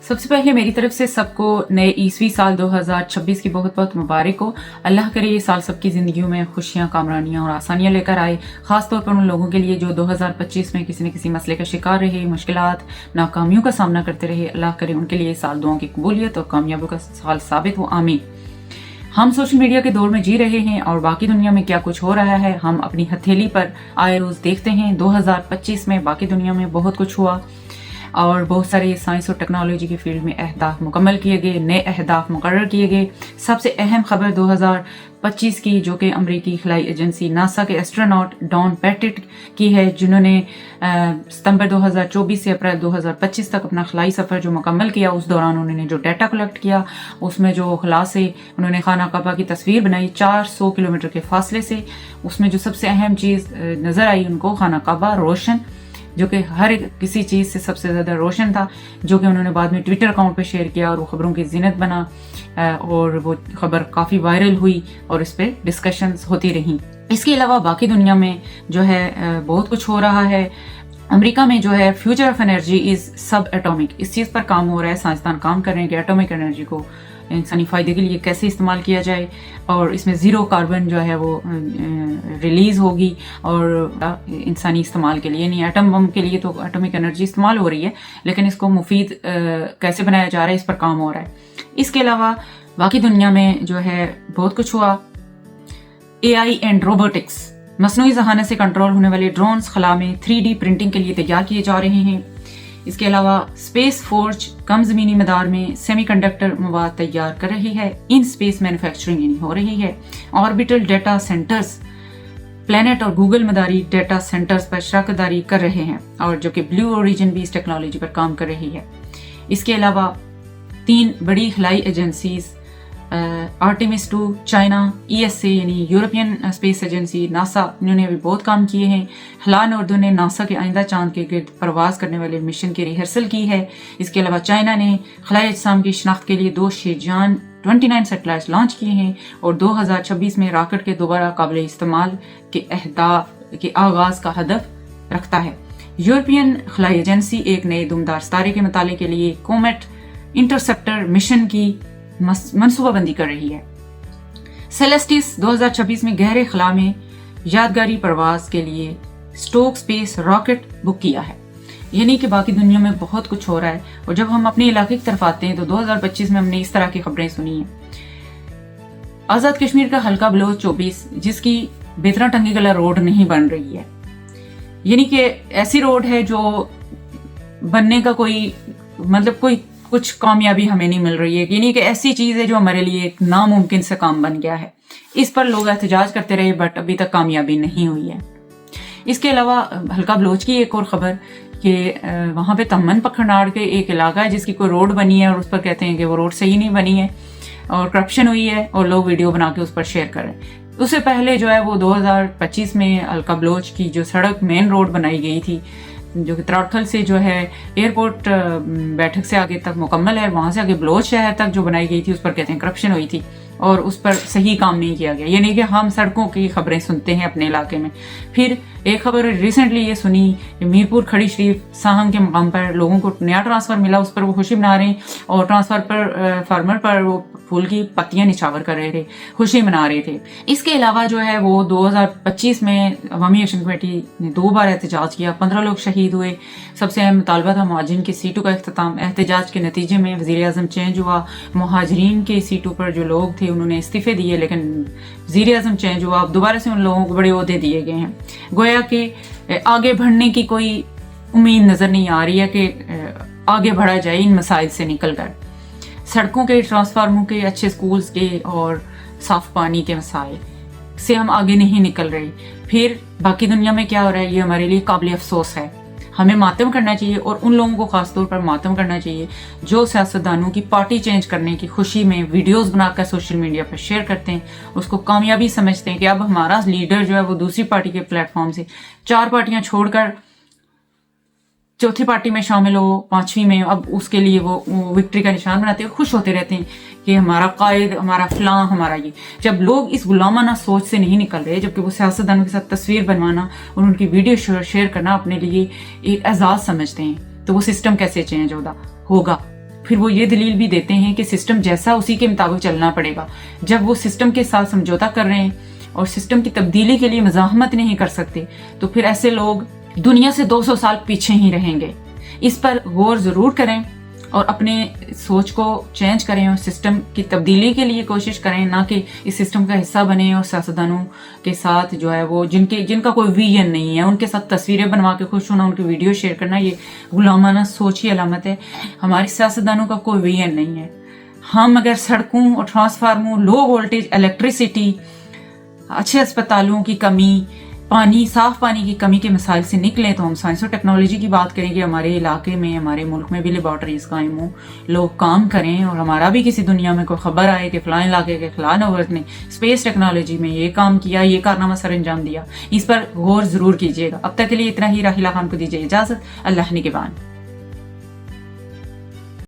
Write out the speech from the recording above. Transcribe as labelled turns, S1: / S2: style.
S1: سب سے پہلے میری طرف سے سب کو نئے عیسوی سال 2026 کی بہت بہت مبارک ہو. اللہ کرے یہ سال سب کی زندگیوں میں خوشیاں، کامرانیاں اور آسانیاں لے کر آئے، خاص طور پر ان لوگوں کے لیے جو 2025 میں کسی نہ کسی مسئلے کا شکار رہے، مشکلات، ناکامیوں کا سامنا کرتے رہے. اللہ کرے ان کے لیے یہ سال دعاؤں کی قبولیت اور کامیابیوں کا سال ثابت ہو، آمین. ہم سوشل میڈیا کے دور میں جی رہے ہیں اور باقی دنیا میں کیا کچھ ہو رہا ہے ہم اپنی ہتھیلی پر آئے روز دیکھتے ہیں. 2025 میں باقی دنیا میں بہت کچھ ہوا اور بہت سارے سائنس اور ٹیکنالوجی کے فیلڈ میں اہداف مکمل کیے گئے، نئے اہداف مقرر کیے گئے. سب سے اہم خبر 2025 کی جو کہ امریکی خلائی ایجنسی ناسا کے ایسٹروناٹ ڈان پیٹٹ کی ہے، جنہوں نے ستمبر 2024 سے اپریل 2025 تک اپنا خلائی سفر جو مکمل کیا. اس دوران انہوں نے جو ڈیٹا کلیکٹ کیا اس میں جو خلا سے انہوں نے خانہ کعبہ کی تصویر بنائی 400 کلومیٹر کے فاصلے سے. اس میں جو سب سے اہم چیز نظر آئی ان کو خانہ کعبہ روشن، جو کہ ہر کسی چیز سے سب سے زیادہ روشن تھا، جو کہ انہوں نے بعد میں ٹویٹر اکاؤنٹ پہ شیئر کیا اور وہ خبروں کی زینت بنا اور وہ خبر کافی وائرل ہوئی اور اس پہ ڈسکشنز ہوتی رہیں. اس کے علاوہ باقی دنیا میں جو ہے بہت کچھ ہو رہا ہے. امریکہ میں جو ہے future of energy is sub atomic, اس چیز پر کام ہو رہا ہے. سائنسدان کام کر رہے ہیں کہ ایٹامک انرجی کو انسانی فائدے کے لیے کیسے استعمال کیا جائے اور اس میں زیرو کاربن جو ہے وہ ریلیز ہوگی اور انسانی استعمال کے لیے، یعنی ایٹم بم کے لیے تو ایٹمک انرجی استعمال ہو رہی ہے لیکن اس کو مفید کیسے بنایا جا رہا ہے اس پر کام ہو رہا ہے. اس کے علاوہ باقی دنیا میں جو ہے بہت کچھ ہوا. اے آئی اینڈ روبوٹکس، مصنوعی ذہانت سے کنٹرول ہونے والے ڈرونز خلا میں 3D پرنٹنگ کے لیے تیار کیے جا رہے ہیں. اس کے علاوہ اسپیس فورج کم زمینی مدار میں سیمی کنڈکٹر مواد تیار کر رہی ہے. ان اسپیس مینوفیکچرنگ یعنی ہو رہی ہے. آربیٹل ڈیٹا سینٹرز پلانٹ اور گوگل مداری ڈیٹا سینٹرز پر شراکت داری کر رہے ہیں اور جو کہ بلیو اوریجن بھی اس ٹیکنالوجی پر کام کر رہی ہے. اس کے علاوہ 3 بڑی خلائی ایجنسیز آرٹیمس 2 چائنا، ESA یعنی یورپین اسپیس ایجنسی، ناسا، انہوں نے بھی بہت کام کیے ہیں. ہلان اردو نے ناسا کے آئندہ چاند کے گرد پرواز کرنے والے مشن کی ریہرسل کی ہے. اس کے علاوہ چائنا نے خلائی اجسام کی شناخت کے لیے 2 شیجان 29 سیٹلائٹس لانچ کیے ہیں اور 2026 میں راکٹ کے دوبارہ قابل استعمال کے اہداف کے آغاز کا ہدف رکھتا ہے. یورپین خلائی ایجنسی ایک نئے دمدار ستارے کے مطالعے کے لیے کومیٹ انٹرسپٹر مشن کی منصوبہ بندی کر رہی ہے. سیلیسٹس 2026 میں گہرے خلا میں یادگاری پرواز کے لیے سٹوک اسپیس راکٹ بک کیا ہے. یعنی کہ باقی دنیا میں بہت کچھ ہو رہا ہے اور جب ہم اپنے علاقے کی طرف آتے ہیں تو 2025 میں ہم نے اس طرح کی خبریں سنی ہیں. آزاد کشمیر کا حلقہ بلوچ 24 جس کی بیترا ٹنگی گلا روڈ نہیں بن رہی ہے، یعنی کہ ایسی روڈ ہے جو بننے کا کوئی کچھ کامیابی ہمیں نہیں مل رہی ہے، یعنی کہ ایسی چیز ہے جو ہمارے لیے ایک ناممکن سے کام بن گیا ہے. اس پر لوگ احتجاج کرتے رہے بٹ ابھی تک کامیابی نہیں ہوئی ہے. اس کے علاوہ حلقہ بلوچ کی ایک اور خبر کہ وہاں پہ تمن پکھناڑ کے ایک علاقہ ہے جس کی کوئی روڈ بنی ہے اور اس پر کہتے ہیں کہ وہ روڈ صحیح نہیں بنی ہے اور کرپشن ہوئی ہے اور لوگ ویڈیو بنا کے اس پر شیئر کر رہے ہیں. اس سے پہلے جو ہے وہ 2025 میں حلقہ بلوچ کی جو سڑک مین روڈ بنائی گئی تھی جو کہ تراٹھل سے جو ہے ایئرپورٹ بیٹھک سے آگے تک مکمل ہے، وہاں سے آگے بلوچ شہر تک جو بنائی گئی تھی اس پر کہتے ہیں کرپشن ہوئی تھی اور اس پر صحیح کام نہیں کیا گیا. یعنی کہ ہم سڑکوں کی خبریں سنتے ہیں اپنے علاقے میں. پھر ایک خبر ریسنٹلی یہ سنی کہ میرپور کھڑی شریف ساہنگ کے مقام پر لوگوں کو نیا ٹرانسفر ملا، اس پر وہ خوشی منا رہے ہیں اور ٹرانسفر پر فارمر پر وہ پھول کی پتیاں نچھاور کر رہے تھے، خوشی منا رہے تھے. اس کے علاوہ جو ہے وہ 2025 میں عوامی ایکشن کمیٹی نے 2 بار احتجاج کیا، 15 لوگ شہید ہوئے. سب سے اہم مطالبہ تھا مہاجرین کی سیٹوں کا اختتام. احتجاج کے نتیجے میں وزیر اعظم چینج ہوا، مہاجرین کی سیٹوں پر جو لوگ تھے انہوں نے استعفے دیے لیکن وزیر اعظم چینج ہوا، اب دوبارہ سے ان لوگوں کو بڑے عہدے دیے گئے ہیں. گویا کہ آگے بڑھنے کی کوئی امید نظر نہیں آ رہی ہے کہ آگے بڑھا جائے ان مسائل سے نکل کر. سڑکوں کے، ٹرانسفارموں کے، اچھے سکولز کے اور صاف پانی کے مسائل سے ہم آگے نہیں نکل رہے. پھر باقی دنیا میں کیا ہو رہا ہے یہ ہمارے لیے قابل افسوس ہے. ہمیں ماتم کرنا چاہیے اور ان لوگوں کو خاص طور پر ماتم کرنا چاہیے جو سیاستدانوں کی پارٹی چینج کرنے کی خوشی میں ویڈیوز بنا کر سوشل میڈیا پر شیئر کرتے ہیں، اس کو کامیابی سمجھتے ہیں کہ اب ہمارا لیڈر جو ہے وہ دوسری پارٹی کے پلیٹ فارم سے 4 پارٹیاں چھوڑ کر چوتھی پارٹی میں شامل ہو، 5ویں میں، اب اس کے لیے وہ وکٹری کا نشان بناتے ہیں، خوش ہوتے رہتے ہیں کہ ہمارا قائد، ہمارا فلاں، ہمارا یہ. جب لوگ اس غلامانہ سوچ سے نہیں نکل رہے، جبکہ وہ سیاستدانوں کے ساتھ تصویر بنوانا اور ان کی ویڈیو شیئر کرنا اپنے لیے ایک اعزاز سمجھتے ہیں، تو وہ سسٹم کیسے چینج ہوگا. پھر وہ یہ دلیل بھی دیتے ہیں کہ سسٹم جیسا اسی کے مطابق چلنا پڑے گا. جب وہ سسٹم کے ساتھ سمجھوتا کر رہے ہیں اور سسٹم کی تبدیلی کے لیے مزاحمت نہیں کر سکتے تو پھر ایسے لوگ دنیا سے 200 سال پیچھے ہی رہیں گے. اس پر غور ضرور کریں اور اپنے سوچ کو چینج کریں اور سسٹم کی تبدیلی کے لیے کوشش کریں، نہ کہ اس سسٹم کا حصہ بنیں اور سیاستدانوں کے ساتھ جو ہے وہ جن کا کوئی ویژن نہیں ہے ان کے ساتھ تصویریں بنوا کے خوش ہونا، ان کی ویڈیو شیئر کرنا، یہ غلامانہ سوچ ہی علامت ہے. ہماری سیاستدانوں کا کوئی ویژن نہیں ہے. ہم اگر سڑکوں اور ٹرانسفارموں، لو وولٹیج الیکٹریسٹی، اچھے اسپتالوں کی کمی، صاف پانی کی کمی کے مسائل سے نکلیں تو ہم سائنس اور ٹیکنالوجی کی بات کریں کہ ہمارے علاقے میں، ہمارے ملک میں بھی لیبارٹریز قائم ہوں، لوگ کام کریں اور ہمارا بھی کسی دنیا میں کوئی خبر آئے کہ فلاں علاقے کے فلاں نوورت نے اسپیس ٹیکنالوجی میں یہ کام کیا، یہ کارنامہ سر انجام دیا. اس پر غور ضرور کیجیے گا. اب تک کے لیے اتنا ہی. راحیلہ خان کو دیجیے اجازت. اللہ نگہبان.